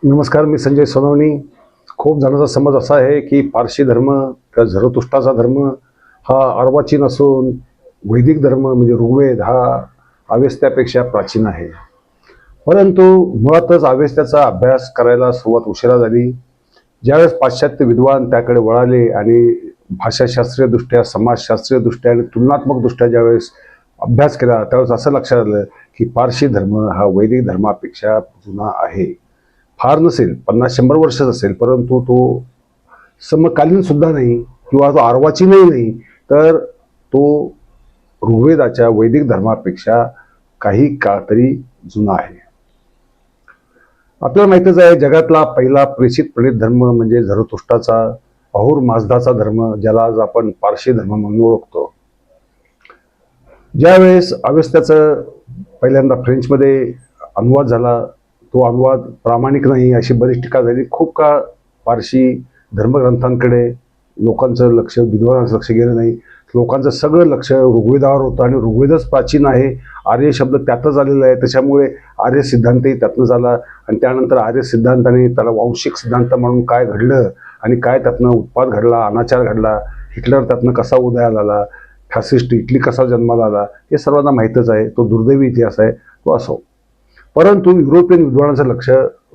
नमस्कार, मी संजय सोनवणी. खूप जणांचा समज असा आहे की पारशी धर्म किंवा झरतुष्टाचा धर्म हा अर्वाचीन असून वैदिक धर्म म्हणजे ऋग्वेद हा अवेस्त्यापेक्षा प्राचीन आहे. परंतु मुळातच अवेस्त्याचा अभ्यास करायला सुरुवात उशिरा झाली. ज्यावेळेस पाश्चात्य विद्वान त्याकडे वळाले आणि भाषाशास्त्रीयदृष्ट्या, समाजशास्त्रीयदृष्ट्या आणि तुलनात्मकदृष्ट्या ज्यावेळेस अभ्यास केला, त्यावेळेस असं लक्षात आलं की पारशी धर्म हा वैदिक धर्मापेक्षा जुना आहे. फार नसेल, 50-100 वर्षच असेल, परंतु तो समकालीन सुद्धा नाही किंवा तो अर्वाचीनही नाही, तर तो ऋग्वेदाच्या वैदिक धर्मापेक्षा काही काळ तरी जुना आहे. आपल्याला माहितच आहे, जगातला पहिला प्रेषित प्रणित धर्म म्हणजे झरतुष्टाचा अहुर माजदाचा धर्म, ज्याला आज आपण पारशी धर्म म्हणून ओळखतो. ज्यावेळेस अवेस्त्याचं पहिल्यांदा फ्रेंचमध्ये अनुवाद झाला, तो अनुवाद प्रामाणिक नाही अशी बरीच टीका झाली. खूप काळ पारशी धर्मग्रंथांकडे लोकांचं लक्ष, विद्वानांचं लक्ष गेलं नाही. लोकांचं सगळं लक्ष ऋग्वेदावर होतं आणि ऋग्वेदच प्राचीन आहे, आर्य शब्द त्यातच आलेला आहे, त्याच्यामुळे आर्य सिद्धांतही त्यातनंच आला. आणि त्यानंतर आर्य सिद्धांताने त्याला वांशिक सिद्धांत म्हणून काय घडलं आणि काय त्यातनं उत्पाद घडला, अनाचार घडला, हिटलर त्यातनं कसा उदयाला आला, फॅसिस्ट इटली कसा जन्माला आला, हे सर्वांना माहीतच आहे. तो दुर्दैवी इतिहास आहे, तो असो. परंतु युरोपियन विद्वानाचं लक्ष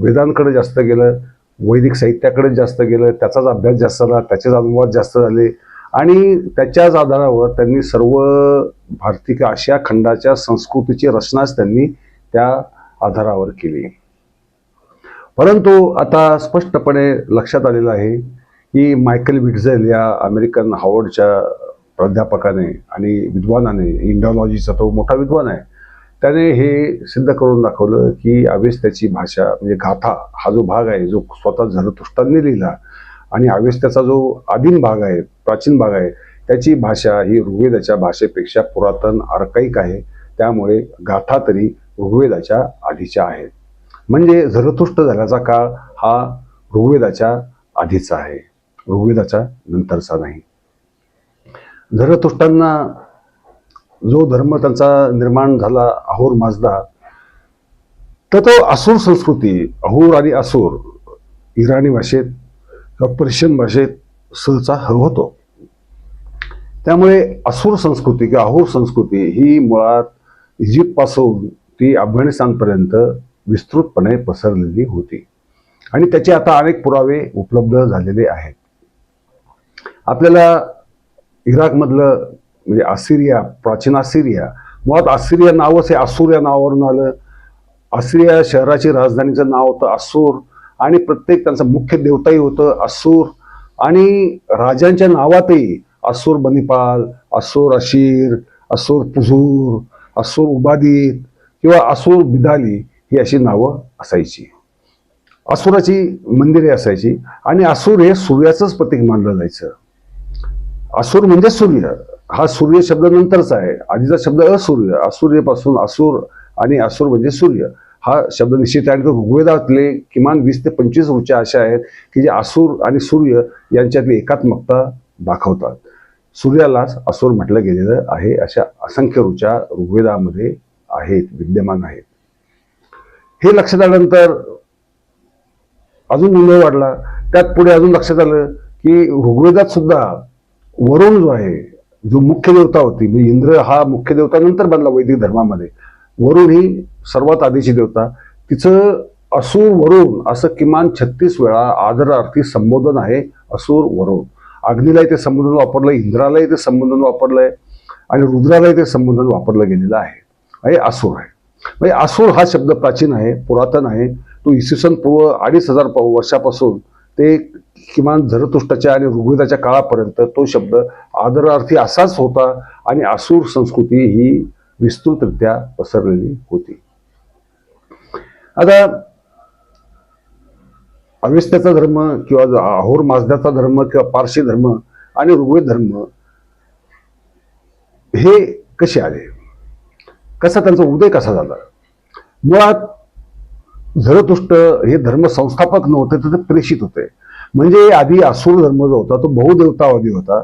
वेदांकडे जास्त गेलं, वैदिक साहित्याकडे जास्त गेलं, त्याचाच अभ्यास जास्त झाला, त्याचेच अनुवाद जास्त झाले आणि त्याच्याच आधारावर त्यांनी सर्व भारतीय किंवा आशिया खंडाच्या संस्कृतीची रचनाच त्यांनी त्या आधारावर केली. परंतु आता स्पष्टपणे लक्षात आलेलं आहे की मायकल विट्झेल या अमेरिकन हार्वर्डच्या प्राध्यापकाने आणि विद्वानाने, इंडॉलॉजीचा तो मोठा विद्वान आहे, त्याने हे सिद्ध करून दाखवलं की अवेस्त्याची भाषा म्हणजे गाथा हा जो भाग आहे, जो स्वतः झरतुष्टांनी लिहिला, आणि अवेस्त्याचा जो आदिम भाग आहे, प्राचीन भाग आहे, त्याची भाषा ही ऋग्वेदाच्या भाषेपेक्षा पुरातन, आर्काईक आहे. त्यामुळे गाथा तरी ऋग्वेदाच्या आधीच्या आहेत. म्हणजे झरतुष्ट झाल्याचा काळ हा ऋग्वेदाच्या आधीचा आहे, ऋग्वेदाच्या नंतरचा नाही. झरतुष्टांना जो धर्म त्यांचा निर्माण झाला, अहुर माजदा, तर तो असुर संस्कृती, अहुर आणि असुर इराणी भाषेत किंवा पर्शियन भाषेत सहसा होतो. त्यामुळे असुर संस्कृती किंवा अहुर संस्कृती ही मुळात इजिप्तपासून ती अफगाणिस्तानपर्यंत विस्तृतपणे पसरलेली होती आणि त्याचे आता अनेक पुरावे उपलब्ध झालेले आहेत. आपल्याला इराकमधलं म्हणजे असिरिया, प्राचीन असिरिया, मुळात असिरिया नावच हे असूर या नावावरून आलं. असिरिया शहराची राजधानीचं नाव होतं असूर आणि प्रत्येक त्यांचं मुख्य देवताही होतं असूर आणि राजांच्या नावातही असूर बनिपाल, असूर अशीर, असूर पुझूर, असूर उबादित किंवा असूर बिदाली ही अशी नावं असायची. असुराची मंदिरे असायची आणि असूर हे सूर्याचंच प्रतीक मानलं जायचं. असूर म्हणजे सूर्य, हा सूर्य शब्द नंतरचा आहे, आधीचा शब्द असूर्य, असूर्यपासून असूर आणि असूर म्हणजे सूर्य हा शब्द निश्चित आहे. आणि तो ऋग्वेदातले किमान 20 ते 25 ऋचा अशा आहेत की जे असूर आणि सूर्य यांच्यातली एकात्मकता दाखवतात. सूर्यालाच असुर म्हटलं गेलेलं आहे, अशा असंख्य ऋचा ऋग्वेदामध्ये आहेत, विद्यमान आहेत. हे लक्षात आल्यानंतर अजून गोंधळ वाढला. त्यात पुढे अजून लक्षात आलं की ऋग्वेदात सुद्धा वरुण जो आहे, जो मुख्य देवता होती, म्हणजे इंद्र हा मुख्य देवता नंतर बनला वैदिक धर्मामध्ये, वरुण ही सर्वात आधीची देवता, तिचं असुर वरुण असं किमान 36 वेळा आदरार्थी संबोधन आहे. असुर वरुण, अग्नीलाही ते संबोधन वापरलंय, इंद्रालाही ते संबोधन वापरलंय आणि रुद्रालाही ते संबोधन वापरलं गेलेलं आहे. हे असुर आहे. म्हणजे असुर हा शब्द प्राचीन आहे, पुरातन आहे. तो इसवी सन पूर्व 2500 वर्षापासून ते किमान झरतुष्टाच्या आणि ऋग्वेदाच्या काळापर्यंत तो शब्द आदरार्थी असाच होता आणि असुर संस्कृती ही विस्तृतरित्या पसरलेली होती. आता अवेस्त्याचा धर्म किंवा अहुर माजदाचा धर्म किंवा पारशी धर्म आणि ऋग्वेद धर्म हे कसे आले, कसा त्यांचा उदय कसा झाला? मुळात झरतुष्ट हे धर्म संस्थापक नव्हते, तर ते प्रेषित होते. म्हणजे आधी असुर धर्म जो होता तो बहुदेवतावादी होता.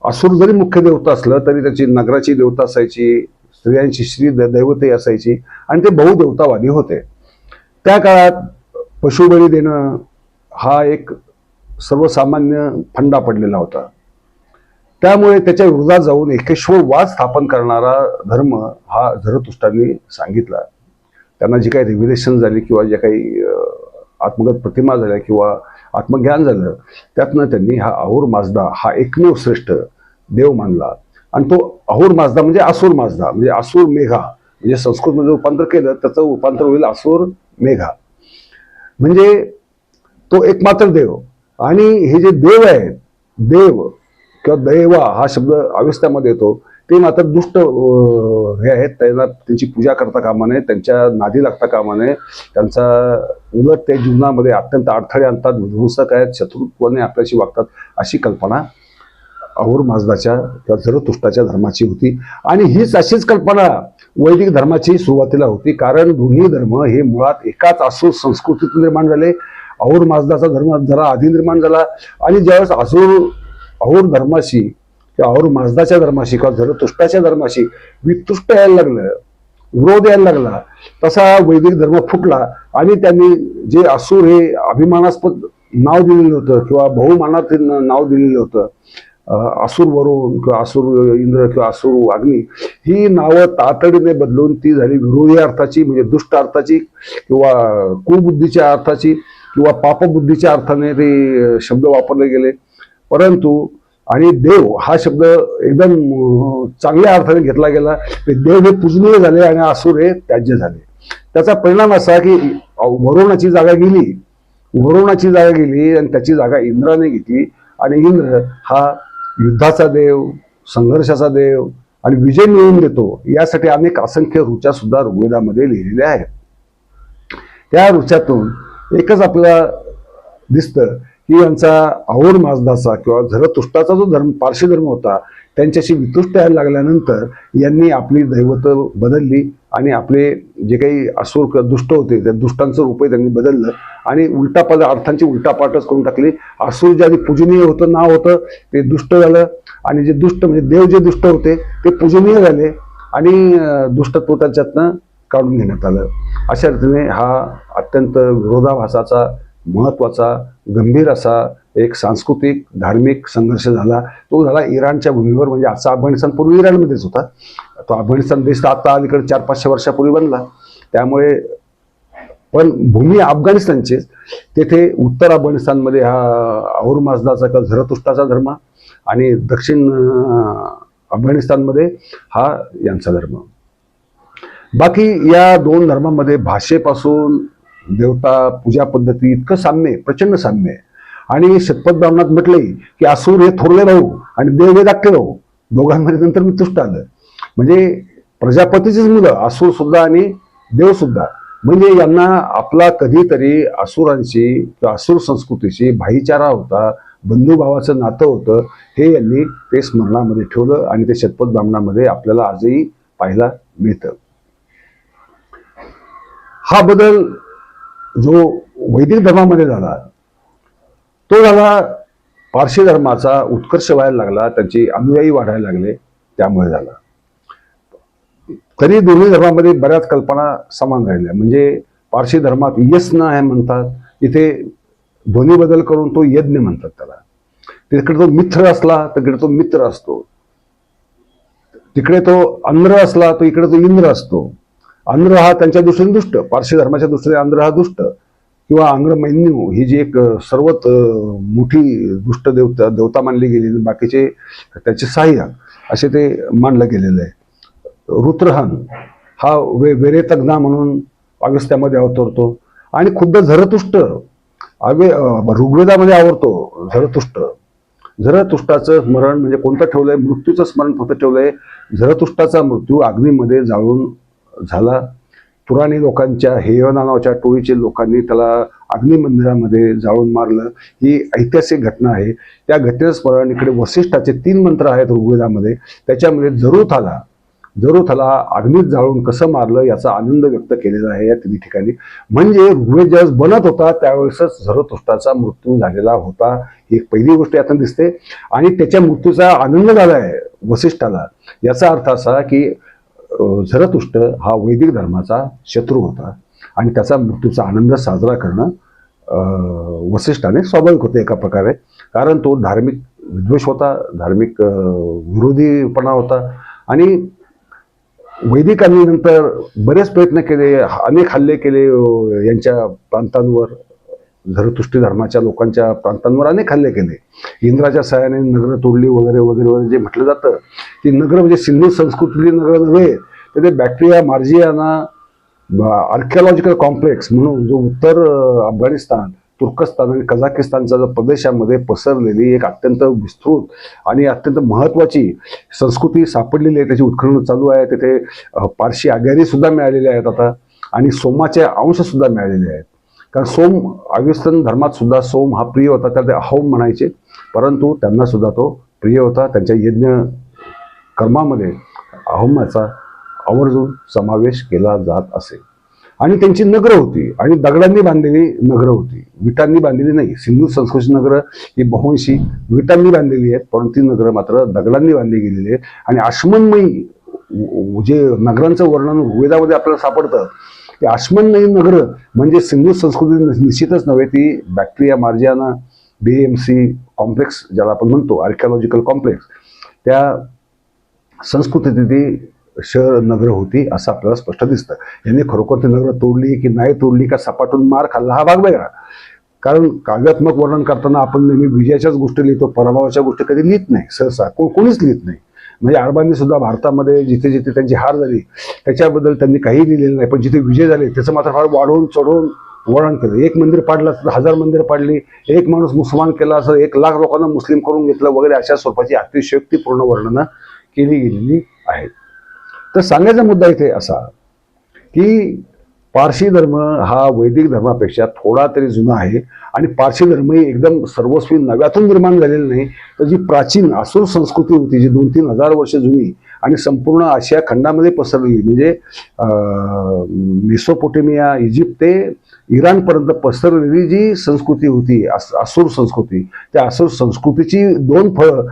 असुर जरी मुख्य देवता असलं तरी त्याची नगराची देवता असायची, स्त्रियांची श्री दैवते असायची आणि ते बहुदेवतावादी होते. त्या काळात पशुबळी देणं हा एक सर्वसामान्य फंडा पडलेला होता. त्यामुळे त्याच्या विरोधात जाऊन एकेश्वरवाद स्थापन करणारा धर्म हा झरतुष्ट्रांनी सांगितला. त्यांना जी काही रिव्हिलेशन झाली किंवा ज्या काही आत्मगत प्रतिमा झाल्या किंवा आत्मज्ञान झालं, त्यातनं त्यांनी हा अहोर माजदा हा एकमेव श्रेष्ठ देव मानला. आणि तो अहोर माजदा म्हणजे असुर माजदा, म्हणजे असुर मेघा, म्हणजे संस्कृतमध्ये रूपांतर केलं त्याचं रूपांतर होईल असुर मेघा. म्हणजे तो एकमात्र देव. आणि हे जे देव आहेत, देव किंवा दैवा हा शब्द अवस्थामध्ये येतो, ते मात्र दुष्ट हे आहेत. त्यांना त्यांची पूजा करता कामा नये, त्यांच्या नादी लागता कामा नये. त्यांचा उलट त्या जीवनामध्ये अत्यंत अडथळे आणतात, विध्वंसक आहेत, शत्रुत्वाने आपल्याशी वागतात, अशी कल्पना अहोर माजदाच्या किंवा झरतुष्ट्राच्या धर्माची होती. आणि हीच अशीच कल्पना वैदिक धर्माची सुरुवातीला होती. कारण दोन्ही धर्म हे मुळात एकाच असुर संस्कृतीतून निर्माण झाले. अहोर माजदाचा धर्म जरा आधी निर्माण झाला आणि ज्यावेळेस अहोर धर्माशी किंवा अहोर माजदाच्या धर्माशी किंवा झरतुष्ट्राच्या धर्माशी वितुष्ट यायला लागलं, विरोध यायला लागला, तसा वैदिक धर्म फुटला. आणि त्यांनी जे असुर हे अभिमानास्पद नाव दिलेलं होतं किंवा बहुमानातील नाव दिलेलं होतं, असुर वरुण किंवा असुर इंद्र किंवा असुर अग्नी, ही नावं तातडीने बदलून ती झाली विरोधी अर्थाची, म्हणजे दुष्ट अर्थाची किंवा कुबुद्धीच्या अर्थाची किंवा पापबुद्धीच्या अर्थाने ते शब्द वापरले गेले. परंतु आणि देव हा शब्द एकदम चांगल्या अर्थाने घेतला गेला. देव हे पूजनीय झाले आणि असुर हे त्याज्य झाले. त्याचा परिणाम असा की वरुणाची जागा गेली आणि त्याची जागा इंद्राने घेतली. आणि इंद्र हा युद्धाचा देव, संघर्षाचा देव आणि विजय मिळवून देतो, यासाठी अनेक असंख्य ऋचा सुद्धा ऋग्वेदामध्ये लिहिलेल्या आहेत. त्या ऋचातून एकच आपल्याला दिसतं की यांचा अहोर माजदाचा किंवा झरतुष्ट्राचा जो धर्म, पारशी धर्म होता, त्यांच्याशी वितुष्ट यायला लागल्यानंतर यांनी आपली दैवत बदलली आणि आपले जे काही असुर किंवा दुष्ट होते त्या दुष्टांचं रूपही त्यांनी बदललं आणि अर्थांची उलटापाटच करून टाकली. असुर जे आधी पूजनीय होतं, नाव होतं, ते दुष्ट झालं. आणि जे दुष्ट म्हणजे देव जे दुष्ट होते ते पूजनीय झाले आणि दुष्टत्व त्याच्यातनं काढून घेण्यात आलं. अशा रीतीने हा अत्यंत विरोधाभासाचा, महत्वाचा, गंभीर असा एक सांस्कृतिक धार्मिक संघर्ष झाला. तो झाला इराणच्या भूमीवर. म्हणजे आजचा अफगाणिस्तान पूर्वी इराणमध्येच होता. तो अफगाणिस्तान देश आता अलीकडे 400-500 वर्षापूर्वी बनला. त्यामुळे पण भूमी अफगाणिस्तानचीच. तेथे उत्तर अफगाणिस्तानमध्ये हा अहोर माजदाचा किंवा झरतुष्ट्राचा धर्म आणि दक्षिण अफगाणिस्तानमध्ये हा यांचा धर्म. बाकी या दोन धर्मामध्ये भाषेपासून देवता पूजा पद्धती इतकं साम्य, प्रचंड साम्य आहे. आणि शतपथ ब्राह्मणात म्हटले की असुर हे थोरले भाऊ आणि देव हे धाकटे भाऊ, दोघांमध्ये नंतर वितुष्ट आलं. म्हणजे प्रजापतीचीच मुलं असुर सुद्धा आणि देव सुद्धा. म्हणजे यांना आपला कधीतरी असुरांशी किंवा असुर संस्कृतीशी भाईचारा होता, बंधुभावाचं नातं होतं, हे यांनी ते स्मरणामध्ये ठेवलं आणि ते शतपथ ब्राह्मणामध्ये आपल्याला आजही पाहायला मिळतं. हा बदल जो वैदिक धर्मामध्ये झाला तो झाला पारशी धर्माचा उत्कर्ष व्हायला लागला, त्यांची अनुयायी वाढायला लागले, त्यामुळे झाला. तरी दोन्ही धर्मामध्ये बऱ्याच कल्पना समान राहिल्या. म्हणजे पारशी धर्मात यज्ञ आहे म्हणतात, इथे ध्वनी बदल करून तो यज्ञ म्हणतात त्याला. तिकडे तो मित्र असला तर इकडे तो मित्र असतो, तिकडे तो अंध्र असला तर इकडे तो इंद्र असतो. अंध्र हा त्यांच्या दृष्टीने दुष्ट, पारशी धर्माच्या दृष्टीने अंध्र हा दुष्ट किंवा अंग्रमैन्यू ही जी एक सर्वात मोठी दुष्ट देवता मानली गेली, बाकीचे त्याचे सहाय्य असे ते मानलं गेलेलं आहे. रुद्रहन हा वेरेतज्ञा म्हणून अगस्त्यामध्ये अवतरतो आणि खुद्द झरतुष्ट ऋग्वेदामध्ये आवडतो. झरतुष्टाचं स्मरण म्हणजे कोणतं ठेवलंय? मृत्यूचं स्मरण फक्त ठेवलंय. झरतुष्टाचा मृत्यू अग्नीमध्ये जाळून झाला. तुराणी लोकांच्या हेयना नावाच्या टोळीच्या लोकांनी त्याला अग्निमंदिरामध्ये जाळून मारलं. ही ऐतिहासिक घटना आहे. त्या घटनेचं स्मरण इकडे वसिष्ठाचे 3 मंत्र आहेत ऋग्वेदामध्ये. त्याच्यामध्ये जरूथला अग्नीत जाळून कसं मारलं याचा आनंद व्यक्त केलेला आहे या 3 ठिकाणी. म्हणजे ऋग्वेद ज्यावेळेस बनत होता त्यावेळेसच झरतुष्ट्राचा मृत्यू झालेला होता. ही एक पहिली गोष्ट यातून दिसते. आणि त्याच्या मृत्यूचा आनंद झालाय वसिष्ठाला. याचा अर्थ असा की झरतुष्ट हा वैदिक धर्माचा शत्रू होता आणि त्याचा मृत्यूचा आनंद साजरा करणं वसिष्ठाने स्वाभाविक होते एका प्रकारे, कारण तो धार्मिक विद्वेष होता, धार्मिक विरोधीपणा होता. आणि वैदिकांनी नंतर बरेच प्रयत्न केले, अनेक हल्ले केले यांच्या प्रांतांवर, झरतुष्टी धर्माच्या लोकांच्या प्रांतांवर अनेक हल्ले केले. इंद्राच्या सहाय्याने नगरं तोडली वगैरे वगैरे वगैरे. जे म्हटलं जातं की नगरं म्हणजे सिंधू संस्कृतीतली नगरं नव्हे, तर ते बॅक्ट्रिया मार्जियाना आर्किओलॉजिकल कॉम्प्लेक्स म्हणून जो उत्तर अफगाणिस्तान, तुर्कस्तान आणि कझाकिस्तानच्या प्रदेशामध्ये पसरलेली एक अत्यंत विस्तृत आणि अत्यंत महत्त्वाची संस्कृती सापडलेली आहे. त्याची उत्खनन चालू आहे. तिथे पारशी आग्यारी सुद्धा मिळालेले आहेत आता, आणि सोमाचे अंश सुद्धा मिळालेले आहेत. कारण सोम अवेस्तन धर्मात सुद्धा सोम हा प्रिय होता, त्याला ते अहोम म्हणायचे, परंतु त्यांना सुद्धा तो प्रिय होता. त्यांच्या यज्ञ कर्मामध्ये अहोमाचा आवर्जून समावेश केला जात असे. आणि त्यांची नगरं होती, आणि दगडांनी बांधलेली नगरं होती, विटांनी बांधलेली नाही. सिंधू संस्कृतीची नगरं ही बहुंशी विटांनी बांधलेली आहेत, परंतु ती नगरं मात्र दगडांनी बांधली गेलेली आहेत. आणि आश्मनमयी जे नगरांचं वर्णन वेदामध्ये आपल्याला सापडतं, ते आश्मनमयी नगरं म्हणजे सिंधू संस्कृती निश्चितच नव्हे, ती बॅक्ट्रिया मार्जियाना BMC कॉम्प्लेक्स ज्याला आपण म्हणतो, आर्किओलॉजिकल कॉम्प्लेक्स, त्या संस्कृतीत ती शहर नगरं होती असं आपल्याला स्पष्ट दिसतं. यांनी खरोखर ती नगरं तोडली की नाही तोडली, का सपाटून मार खाल्ला, हा भाग वेगळा. कारण काव्यात्मक वर्णन करताना आपण नेहमी विजयाच्याच गोष्टी लिहितो, पराभवाच्या गोष्टी कधी लिहित नाही सहसा, कोणीच लिहित नाही. म्हणजे अरबांनी सुद्धा भारतामध्ये जिथे जिथे त्यांची हार झाली त्याच्याबद्दल त्यांनी काही लिहिलेलं नाही, पण जिथे विजय झाले त्याचं मात्र फार वाढवून चढवून वर्णन केलं. एक मंदिर पाडलं तर 1000 मंदिर पाडली, एक माणूस मुसलमान केला असं 1 लाख लोकांना मुस्लिम करून घेतलं वगैरे, अशा स्वरूपाची अतिशयोक्तीपूर्ण वर्णनं केली गेलेली आहेत. तर सांगायचा मुद्दा इथे असा की पारशी धर्म हा वैदिक धर्मापेक्षा थोडा तरी जुना आहे. आणि पारशी धर्म ही एकदम सर्वस्वी नव्यातून निर्माण झालेला नाही, तर जी प्राचीन असुर संस्कृती होती, जी 2-3 हजार वर्ष जुनी आणि संपूर्ण आशिया खंडामध्ये पसरलेली, म्हणजे मेसोपोटेमिया, इजिप्त ते इराणपर्यंत पसरलेली जी संस्कृती होती, असुर संस्कृती, त्या असुर संस्कृतीची 2 फळं,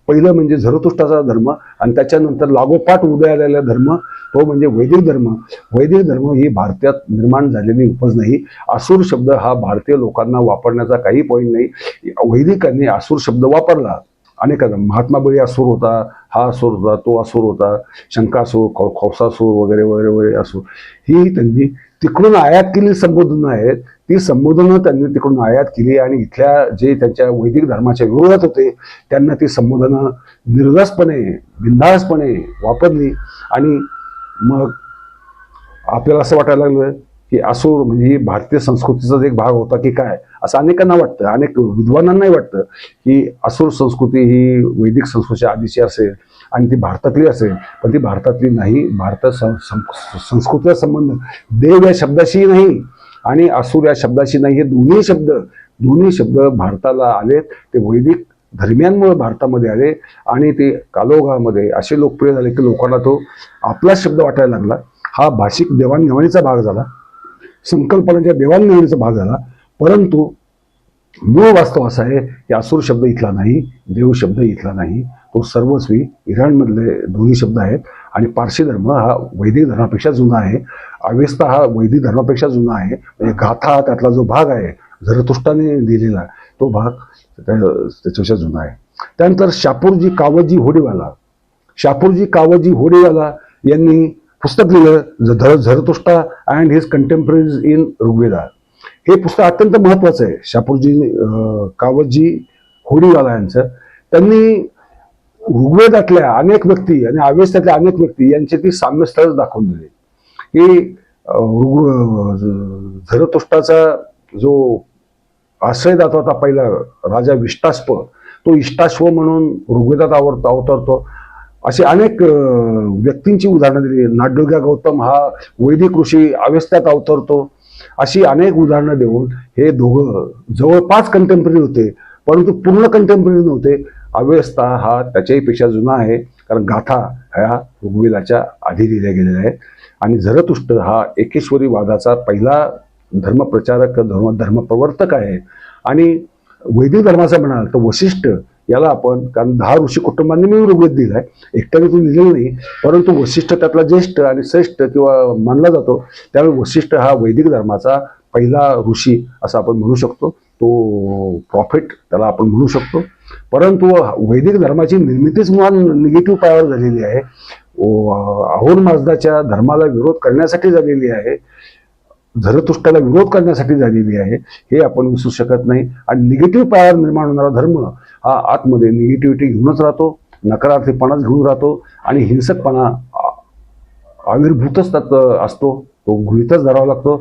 पहिलं म्हणजे झरतुष्टाचा धर्म, आणि त्याच्यानंतर लागोपाठ उदयाला धर्म, तो म्हणजे वैदिक धर्म. वैदिक धर्म ही भारतात निर्माण झालेली उपज नाही. असुर शब्द हा भारतीय लोकांना वापरण्याचा काही पॉईंट नाही. वैदिकांनी असुर शब्द वापरला अनेकांना. महात्मा बळी असुर होता, हा असुर होता, तो असुर होता, शंकासूर, खौसासूर वगैरे वगैरे वगैरे असुर, ही त्यांनी तिकडून आयात केलेली संबोधनं आहेत. ती संबोधनं त्यांनी तिकडून आयात केली, आणि इथल्या जे त्यांच्या वैदिक धर्माच्या विरोधात होते त्यांना ती संबोधनं निर्धास्तपणे, बिनधास्तपणे वापरली. आणि मग आपल्याला असं वाटायला लागलं की असुर म्हणजे ही भारतीय संस्कृतीचाच एक भाग होता की काय, असं अनेकांना वाटतं. अनेक विद्वानांनाही वाटतं की असुर संस्कृती ही वैदिक संस्कृतीच्या आधीची असेल आणि ती भारतातली असेल, पण ती भारतातली नाही. भारत संस्कृतीचा संबंध देव या शब्दाशी नाही आणि असुर या शब्दाशी नाही. हे दोन्ही शब्द भारताला आलेत, ते वैदिक धर्मियांमुळे भारतामध्ये आले, आणि ते कालोगामध्ये असे लोकप्रिय झाले की लोकांना तो आपला शब्द वाटायला लागला. हा भाषिक देवाणघेवाणीचा भाग झाला, संकल्पनांच्या देवाणघेवाणीचा भाग झाला. परंतु मूळ वास्तव असा आहे की असुर शब्द इथला नाही, देव शब्द इथला नाही, तो सर्वस्वी इराणमधले दोन्ही शब्द आहेत. आणि पारशी धर्म हा वैदिक धर्मापेक्षा जुना आहे, अवेस्ता हा वैदिक धर्मापेक्षा जुना आहे. म्हणजे गाथा त्यातला जो भाग आहे झरतुष्टाने दिलेला तो भाग त्याच्यापेक्षा जुना आहे. त्यानंतर शापूरजी कावजी होडीवाला यांनी पुस्तक लिहिलं Zarathushtra and his contemporaries in Rigveda. हे पुस्तक अत्यंत महत्वाचं आहे. शापूरजी कावजी होडीवाला यांचं. त्यांनी ऋग्वेदातल्या अनेक व्यक्ती आणि अवेस्त्यातल्या अनेक व्यक्ती यांची ती साम्यस्थळच दाखवून दिली की झरतुष्टाचा जो आश्रयदाता होता पहिला राजा विष्टाश्व, तो इष्टाश्व म्हणून ऋग्वेदात अवतरतो. असे अनेक व्यक्तींची उदाहरणं दिली. नाड्योग्या गौतम हा वैदिक ऋषी अवेस्त्यात अवतरतो. अशी अनेक उदाहरणं देऊन हे दोघं जवळपास कंटेम्पररी होते, परंतु पूर्ण कंटेम्पररी नव्हते. अवेस्ता हा त्याच्याही पेक्षा जुना आहे, कारण गाथा ह्या ऋग्वेदाच्या आधी लिहिल्या गेलेल्या आहेत. आणि झरतुष्ट हा एकेश्वरी वादाचा पहिला धर्मप्रचारक, धर्मप्रवर्तक आहे. आणि वैदिक धर्माचा म्हणाल तर वशिष्ठ याला आपण, कारण 10 ऋषी कुटुंबांनी मिळून ऋग्वेद दिलाय, एकट्याने तो लिहिलेला नाही, परंतु वशिष्ठ त्यातला ज्येष्ठ आणि श्रेष्ठ किंवा मानला जातो. त्यामुळे वशिष्ठ हा वैदिक धर्माचा पहिला ऋषी असं आपण म्हणू शकतो, तो प्रॉफिट त्याला आपण म्हणू शकतो. परंतु वैदिक धर्माची निर्मितीच मुळात निगेटिव्ह पायावर झालेली आहे. अहोर माजदाच्या धर्माला विरोध करण्यासाठी झालेली आहे, झरतुष्ट्राला विरोध करण्यासाठी झालेली आहे, हे आपण विसरू शकत नाही. आणि निगेटिव्ह पायावर निर्माण होणारा धर्म हा आतमध्ये निगेटिव्हिटी घेऊनच राहतो, नकारार्थीपणाच घेऊन राहतो आणि हिंसकपणा आविर्भूतच त्यात असतो, तो गृहीतच धरावा लागतो.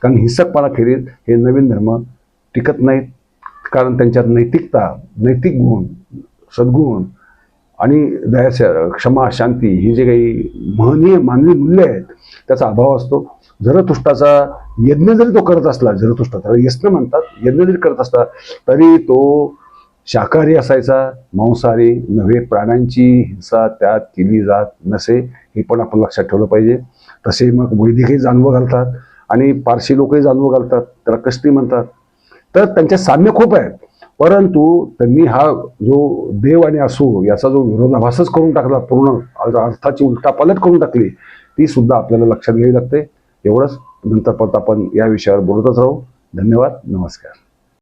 कारण हिंसकपणा खेरीज हे नवीन धर्म टिकत नाहीत, कारण त्यांच्यात नैतिकता, नैतिक गुण, सद्गुण आणि दया, क्षमा, शांती ही जे काही महनीय मानवी मूल्य आहेत त्याचा अभाव असतो. झरतुष्ट्राचा यज्ञ जरी तो करत असला, झरतुष्ट्राचा यज्ञ म्हणतात, यज्ञ जरी करत असला तरी तो शाकाहारी असायचा, मांसाहारी नव्हे. प्राण्यांची हिंसा त्यात केली जात नसे, हे पण आपण लक्षात ठेवलं पाहिजे. तसे मग वैदिकही जाणवं घालतात आणि पारशी लोकही जाणवं घालतात, त्याला कष्टी म्हणतात. तर त्यांच्या साम्य खूप आहेत, परंतु त्यांनी हा जो देव आणि असुर याचा जो विरोधाभासच करून टाकला, पूर्ण अर्थाची उलटापालट करून टाकली, ती सुद्धा आपल्याला लक्षात घ्यावी लागते. एवढंच. नंतर परत आपण या विषयावर बोलतच राहू. धन्यवाद. नमस्कार.